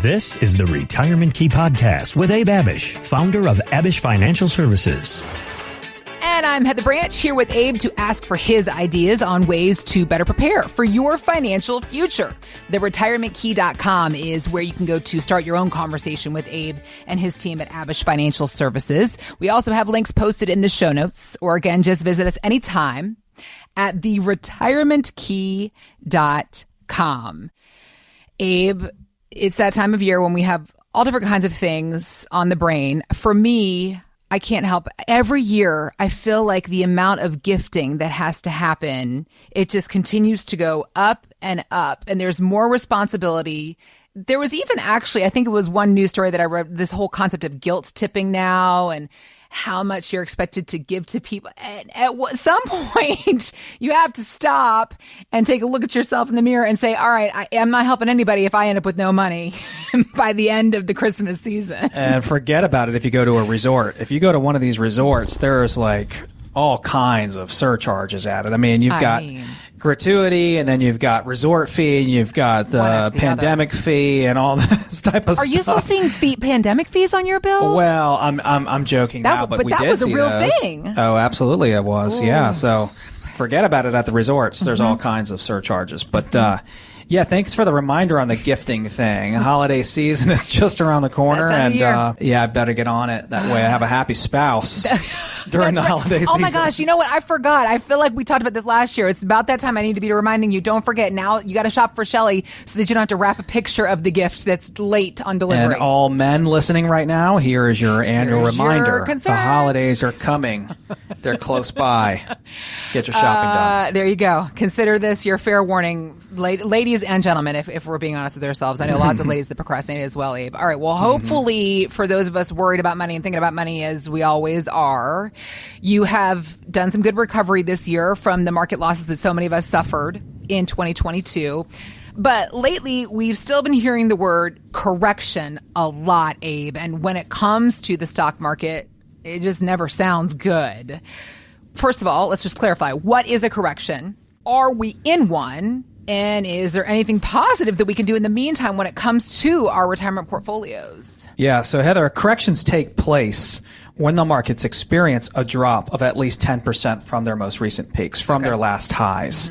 This is the Retirement Key Podcast with Abe Abish, founder of Abish Financial Services. And I'm Heather Branch here with Abe to ask for his ideas on ways to better prepare for your financial future. TheRetirementKey.com is where you can go to start your own conversation with Abe and his team at Abish Financial Services. We also have links posted in the show notes, or again, just visit us anytime at TheRetirementKey.com. Abe, it's that time of year when we have all different kinds of things on the brain. For me, I can't help. Every year, I feel like the amount of gifting that has to happen, it just continues to go up, and there's more responsibility. There was even actually, I think it was one news story that I read, this whole concept of guilt tipping now and how much you're expected to give to people. And at some point, you have to stop and take a look at yourself in the mirror and say, all right, I am not helping anybody if I end up with no money by the end of the Christmas season. And forget about it if you go to a resort. If you go to one of these resorts, there's like all kinds of surcharges added. I mean, you've got gratuity, and then you've got resort fee, and you've got the pandemic fee, and all this type of stuff. Are you still seeing pandemic fees on your bills? Well, I'm joking now, but we did see those. But that was a real thing. Oh, absolutely, it was. Ooh. Yeah. So forget about it at the resorts. There's all kinds of surcharges, but. Yeah, thanks for the reminder on the gifting thing. Holiday season is just around the corner, and I better get on it. That way I have a happy spouse during the holiday season. Oh my gosh, you know what? I forgot. I feel like we talked about this last year. It's about that time I need to be reminding you. Don't forget, now you got to shop for Shelly so that you don't have to wrap a picture of the gift that's late on delivery. And all men listening right now, here is your annual reminder. The holidays are coming. They're close by. Get your shopping done. There you go. Consider this your fair warning, ladies and gentlemen, if we're being honest with ourselves. I know lots of ladies that procrastinate as well, Abe. All right, well, hopefully for those of us worried about money and thinking about money as we always are, you have done some good recovery this year from the market losses that so many of us suffered in 2022. But lately, we've still been hearing the word correction a lot, Abe. And when it comes to the stock market, it just never sounds good. First of all, let's just clarify. What is a correction? Are we in one? And is there anything positive that we can do in the meantime when it comes to our retirement portfolios? Yeah, so Heather, corrections take place when the markets experience a drop of at least 10% from their most recent peaks, from their last highs.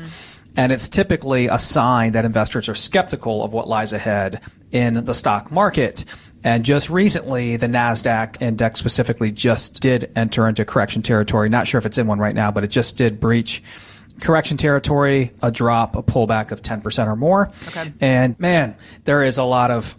And it's typically a sign that investors are skeptical of what lies ahead in the stock market. And just recently, the NASDAQ index specifically just did enter into correction territory. Not sure if it's in one right now, but it just did breach correction territory, a drop, a pullback of 10% or more. Okay. And man, there is a lot of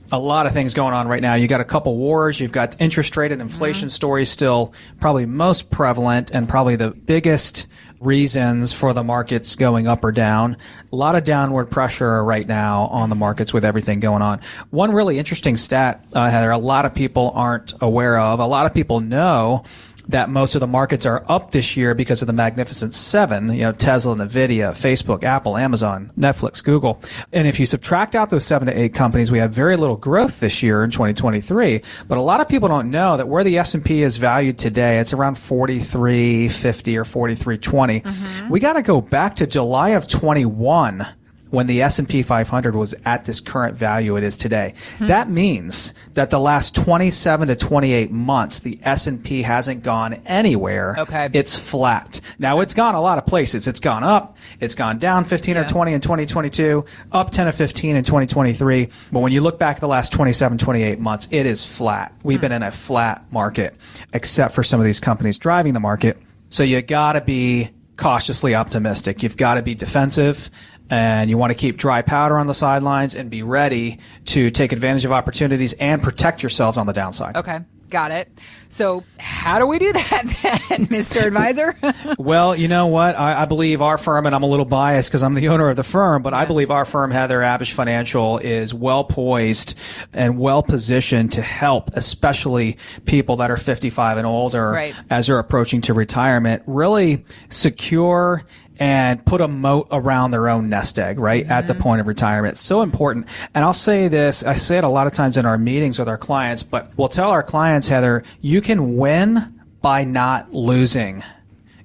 things going on right now. You got a couple wars, you've got interest rate and inflation stories still probably most prevalent and probably the biggest reasons for the markets going up or down. A lot of downward pressure right now on the markets with everything going on. One really interesting stat, Heather, a lot of people aren't aware of. A lot of people know that most of the markets are up this year because of the Magnificent Seven, Tesla, Nvidia, Facebook, Apple, Amazon, Netflix, Google. And if you subtract out those 7 to 8 companies, we have very little growth this year in 2023. But a lot of people don't know that where the S&P is valued today, it's around 43.50 or 43.20. We got to go back to July of 21 when the S&P 500 was at this current value it is today. That means that the last 27 to 28 months, the S&P hasn't gone anywhere. Okay. It's flat. Now, it's gone a lot of places. It's gone up. It's gone down 15 or 20 in 2022, up 10 or 15 in 2023. But when you look back at the last 27, 28 months, it is flat. We've been in a flat market, except for some of these companies driving the market. So you got to be cautiously optimistic. You've got to be defensive. And you want to keep dry powder on the sidelines and be ready to take advantage of opportunities and protect yourselves on the downside. Okay. Got it. So how do we do that then, Mr. Advisor? Well, you know what? I believe our firm, and I'm a little biased because I'm the owner of the firm, but I believe our firm, Heather, Abish Financial, is well poised and well positioned to help, especially people that are 55 and older as they're approaching to retirement, really secure and put a moat around their own nest egg, right, at the point of retirement. It's so important. And I'll say this, I say it a lot of times in our meetings with our clients, but we'll tell our clients, Heather, you can win by not losing.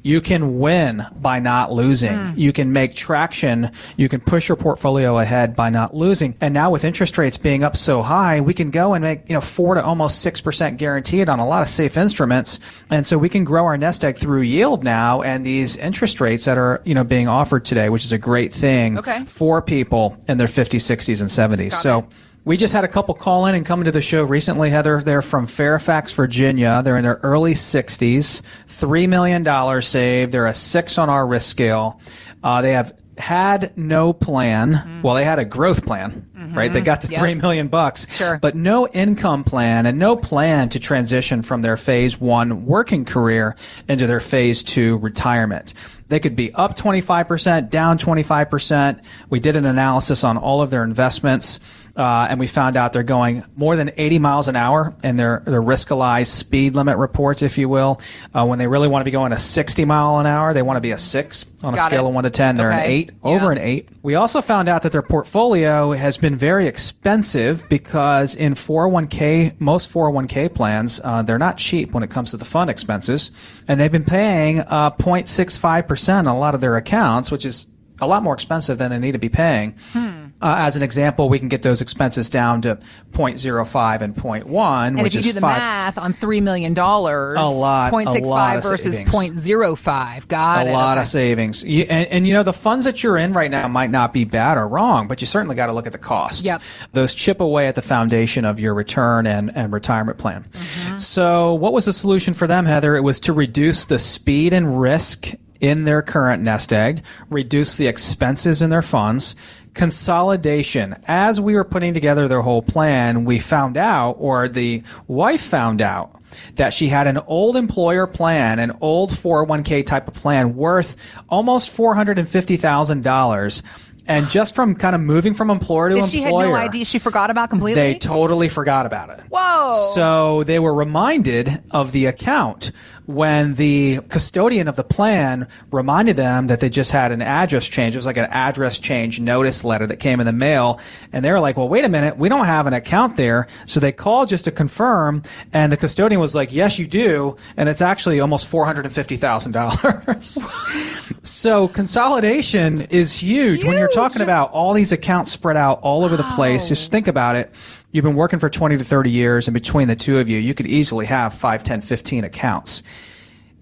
You can win by not losing. You can make traction. You can push your portfolio ahead by not losing. And now with interest rates being up so high, we can go and make 4 to almost 6% guaranteed on a lot of safe instruments. And so we can grow our nest egg through yield now and these interest rates that are being offered today, which is a great thing for people in their 50s, 60s, and 70s. We just had a couple call in and come into the show recently, Heather. They're from Fairfax, Virginia. They're in their early 60s, $3 million saved. They're a 6 on our risk scale. They have had no plan. Well, they had a growth plan, right? They got to $3 million, but no income plan and no plan to transition from their phase 1 working career into their phase 2 retirement. They could be up 25%, down 25%. We did an analysis on all of their investments, and we found out they're going more than 80 miles an hour in their riskalized speed limit reports, if you will. When they really want to be going a 60 mile an hour, they want to be a 6 on a scale of 1 to 10. They're an 8, over an 8. We also found out that their portfolio has been very expensive because in 401k, most 401k plans, they're not cheap when it comes to the fund expenses, and they've been paying 0.65% on a lot of their accounts, which is a lot more expensive than they need to be paying. As an example, we can get those expenses down to 0.05 and 0.1, and which if you do the math on $3 million, 0.65 versus 0.05. Got it. A lot of savings. And the funds that you're in right now might not be bad or wrong, but you certainly got to look at the cost. Those chip away at the foundation of your return and retirement plan. So what was the solution for them, Heather? It was to reduce the speed and risk in their current nest egg, reduce the expenses in their funds. Consolidation. As we were putting together their whole plan, we found out, or the wife found out, that she had an old employer plan, an old 401k type of plan worth almost $450,000. And just from kind of moving from employer to employer. She had no idea. She forgot about completely? They totally forgot about it. Whoa. So they were reminded of the account when the custodian of the plan reminded them that they just had an address change. It was like an address change notice letter that came in the mail. And they were like, well, wait a minute, we don't have an account there. So they called just to confirm. And the custodian was like, yes, you do. And it's actually almost $450,000. So consolidation is huge. When you're talking about all these accounts spread out all over the place. Just think about it. You've been working for 20 to 30 years, and between the two of you, you could easily have 5, 10, 15 accounts.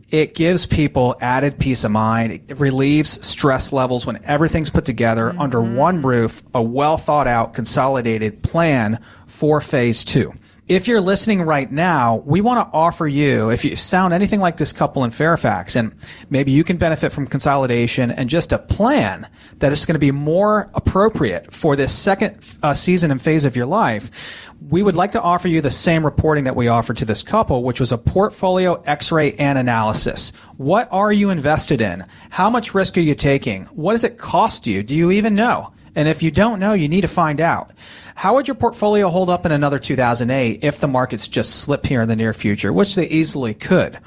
It gives people added peace of mind. It relieves stress levels when everything's put together under one roof, a well-thought-out, consolidated plan for phase 2. If you're listening right now, we want to offer you, if you sound anything like this couple in Fairfax, and maybe you can benefit from consolidation and just a plan that is going to be more appropriate for this second season and phase of your life, we would like to offer you the same reporting that we offered to this couple, which was a portfolio X-ray and analysis. What are you invested in? How much risk are you taking? What does it cost you? Do you even know? And if you don't know, you need to find out. How would your portfolio hold up in another 2008 if the markets just slip here in the near future, which they easily could?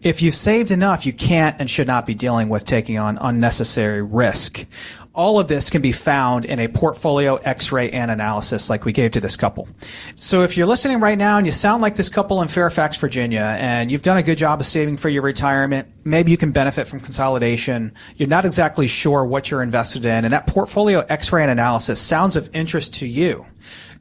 If you've saved enough, you can't and should not be dealing with taking on unnecessary risk. All of this can be found in a portfolio X-ray and analysis like we gave to this couple. So if you're listening right now and you sound like this couple in Fairfax, Virginia, and you've done a good job of saving for your retirement, maybe you can benefit from consolidation. You're not exactly sure what you're invested in, and that portfolio X-ray and analysis sounds of interest to you.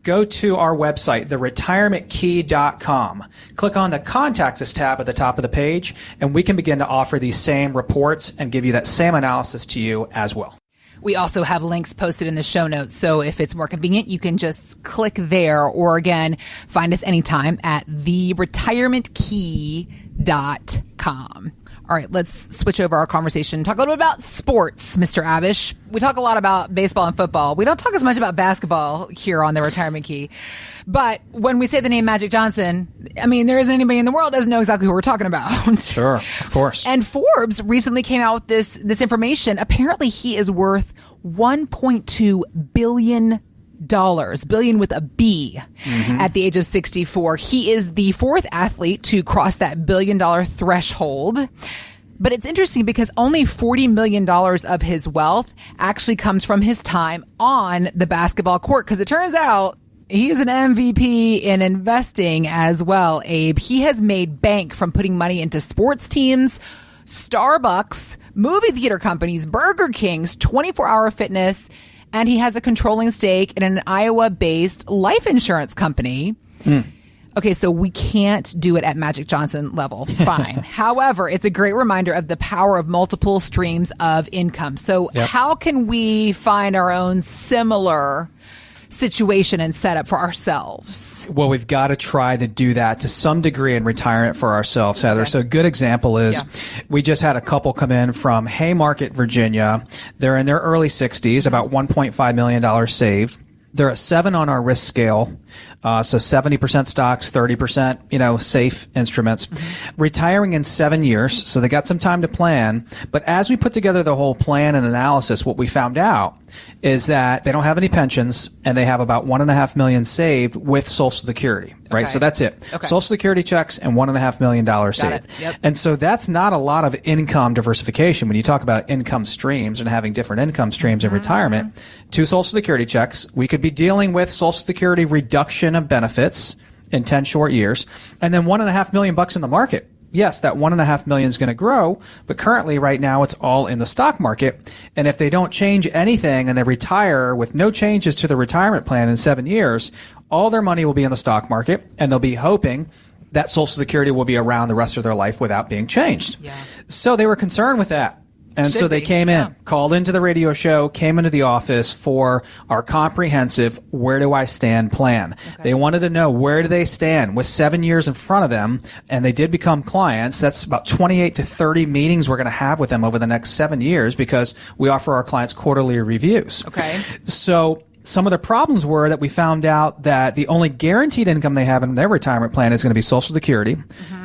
Go to our website, theretirementkey.com. Click on the Contact Us tab at the top of the page, and we can begin to offer these same reports and give you that same analysis to you as well. We also have links posted in the show notes, so if it's more convenient, you can just click there, or again, find us anytime at theretirementkey.com. All right, let's switch over our conversation. Talk a little bit about sports, Mr. Abish. We talk a lot about baseball and football. We don't talk as much about basketball here on the Retirement Key. But when we say the name Magic Johnson, I mean, there isn't anybody in the world that doesn't know exactly who we're talking about. Sure, of course. And Forbes recently came out with this information. Apparently, he is worth $1.2 billion. Billion with a B, at the age of 64. He is the fourth athlete to cross that $1 billion threshold. But it's interesting because only $40 million of his wealth actually comes from his time on the basketball court. Because it turns out he's an MVP in investing as well, Abe. He has made bank from putting money into sports teams, Starbucks, movie theater companies, Burger King's, 24-hour fitness, and he has a controlling stake in an Iowa-based life insurance company. Okay, so we can't do it at Magic Johnson level. Fine. However, it's a great reminder of the power of multiple streams of income. So how can we find our own similar situation and setup for ourselves? Well, we've got to try to do that to some degree in retirement for ourselves, Heather. So a good example is we just had a couple come in from Haymarket, Virginia. They're in their early 60s, about $1.5 million saved. They're a 7 on our risk scale. So 70% stocks, 30%, safe instruments. Retiring in 7 years. So they got some time to plan. But as we put together the whole plan and analysis, what we found out is that they don't have any pensions and they have about $1.5 million saved with Social Security, right? Okay. So that's it. Okay. Social Security checks and $1.5 million saved. Yep. And so that's not a lot of income diversification. When you talk about income streams and having different income streams in retirement, 2 Social Security checks, we could be dealing with Social Security reduction of benefits in 10 short years, and then $1.5 million in the market. Yes, that $1.5 million is going to grow, but currently right now it's all in the stock market. And if they don't change anything and they retire with no changes to the retirement plan in 7 years, all their money will be in the stock market, and they'll be hoping that Social Security will be around the rest of their life without being changed. Yeah. So they were concerned with that. And so they came in, called into the radio show, came into the office for our comprehensive Where Do I Stand plan. Okay. They wanted to know, where do they stand with 7 years in front of them? And they did become clients. That's about 28 to 30 meetings we're going to have with them over the next 7 years, because we offer our clients quarterly reviews. Okay. So some of the problems were that we found out that the only guaranteed income they have in their retirement plan is going to be Social Security,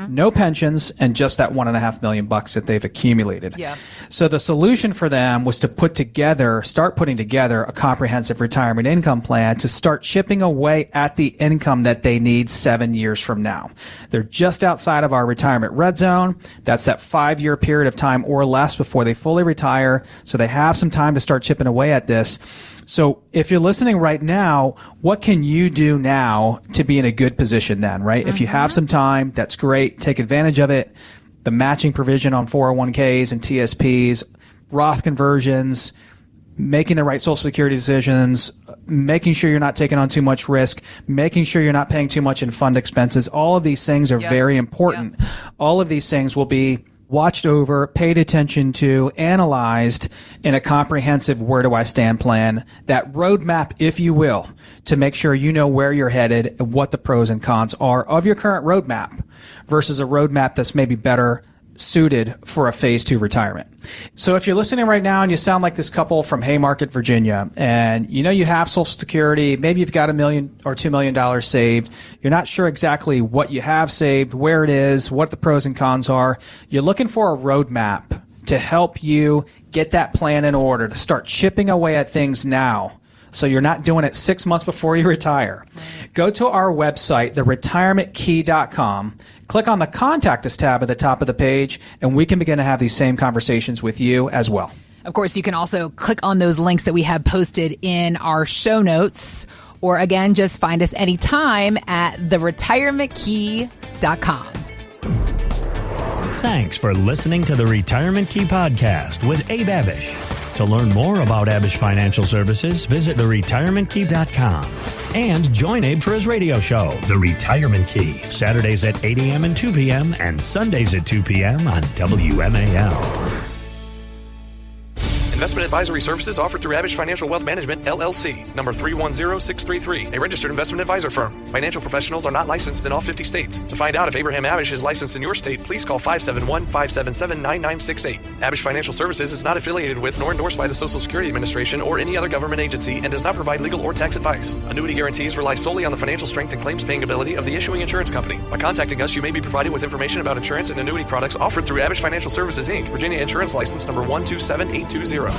no pensions, and just that $1.5 million that they've accumulated. Yeah. So the solution for them was to start putting together a comprehensive retirement income plan to start chipping away at the income that they need 7 years from now. They're just outside of our retirement red zone. That's that 5-year period of time or less before they fully retire. So they have some time to start chipping away at this. So if you're listening right now, what can you do now to be in a good position then, right? If you have some time, that's great. Take advantage of it. The matching provision on 401ks and TSPs, Roth conversions, making the right Social Security decisions, making sure you're not taking on too much risk, making sure you're not paying too much in fund expenses. All of these things are very important. All of these things will be watched over, paid attention to, analyzed in a comprehensive Where Do I Stand plan, that roadmap, if you will, to make sure you know where you're headed and what the pros and cons are of your current roadmap versus a roadmap that's maybe better suited for a phase 2 retirement. So if you're listening right now and you sound like this couple from Haymarket, Virginia, and you have Social Security, maybe you've got $1 million or $2 million saved, you're not sure exactly what you have saved, where it is, what the pros and cons are, you're looking for a roadmap to help you get that plan in order, to start chipping away at things now, so you're not doing it 6 months before you retire. Go to our website, theretirementkey.com. Click on the Contact Us tab at the top of the page, and we can begin to have these same conversations with you as well. Of course, you can also click on those links that we have posted in our show notes, or again, just find us anytime at theretirementkey.com. Thanks for listening to the Retirement Key Podcast with Abe Abish. To learn more about Abish Financial Services, visit theretirementkey.com and join Abe for his radio show, The Retirement Key, Saturdays at 8 a.m. and 2 p.m. and Sundays at 2 p.m. on WMAL. Investment advisory services offered through Abish Financial Wealth Management, LLC, number 310633, a registered investment advisor firm. Financial professionals are not licensed in all 50 states. To find out if Abraham Abish is licensed in your state, please call 571-577-9968. Abish Financial Services is not affiliated with nor endorsed by the Social Security Administration or any other government agency and does not provide legal or tax advice. Annuity guarantees rely solely on the financial strength and claims-paying ability of the issuing insurance company. By contacting us, you may be provided with information about insurance and annuity products offered through Abish Financial Services, Inc., Virginia Insurance License number 127820.